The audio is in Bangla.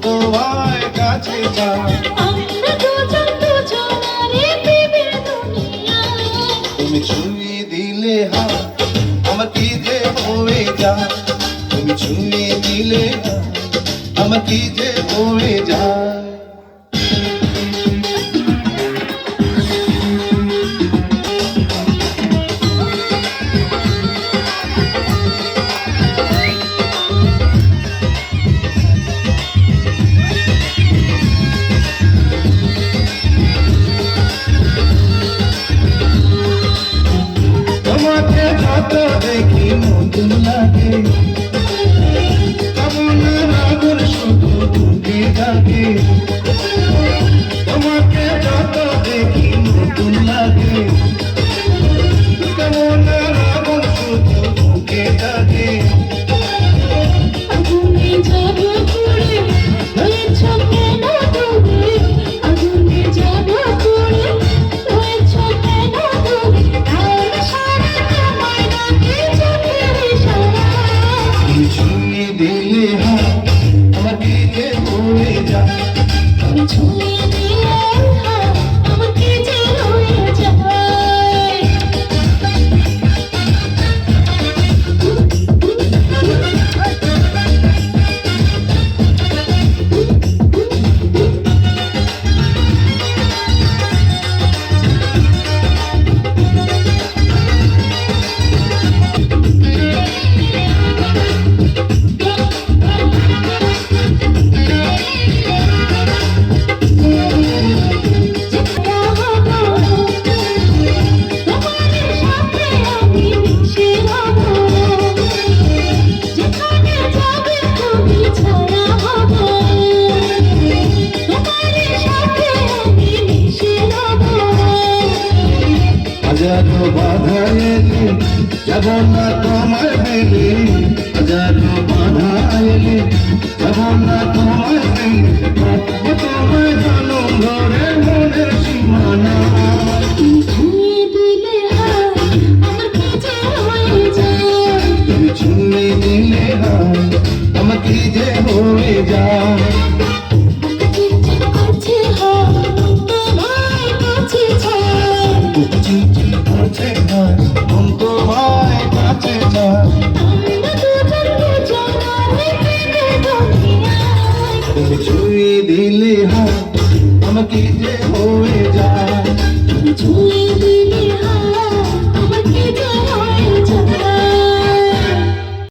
তোমায় কাছে চায়। আমরা দুজন দুজনারে প্রেমের দুনিয়ায়। তুমি ছুঁয়ে দিলে হাত আমার কি যে হয়ে যায়, তুমি ছুঁয়ে দিলে হাত আমার কি যে হয়ে যায়। তোমাকে যত দেখি নতুন লাগে, কামনার আগুন শুধু বুকে জাগে। তোমাকে যত দেখি নতুন লাগে, কামনার আগুন শুধু বুকে জাগে। আগুনে যাব পুড়ে রয়েছ কেন তুমি, আগুনে যাব পুড়ে রয়েছ কেন তুমি, প্রাণ সারা তোমায় ডাকে চোখের ইশারায়। তুমি ছুঁয়ে দিলে হাত আমার কি যে হয়ে যায়, তুমি ছুঁয়ে দিলে হাত আমার কি যে হয়ে যায়। হাজারো বাধা এলে যাব না তোমায় পেলে, হাজারো বাধা এলে যাব না তোমায় পেলে, রাখবো তোমায় জনম ধরে মনের সীমানা। ছুঁয়ে দিলে হাত আমার কি যে হয়ে যায়, তুমি ছুঁয়ে দিলে হাত আমার কি যে হয়ে যায়। করছে হাত তোমায় কাছে চায়। চিঠি করছে হাত মন তোমায় কাছে যায়। আমরা দুজন দুজনারে প্রেমের দুনিয়ায়। তুমি ছুঁয়ে দিলে হাত আমার কি যে হয়ে যায়। তুমি ছুঁয়ে দিলে হাত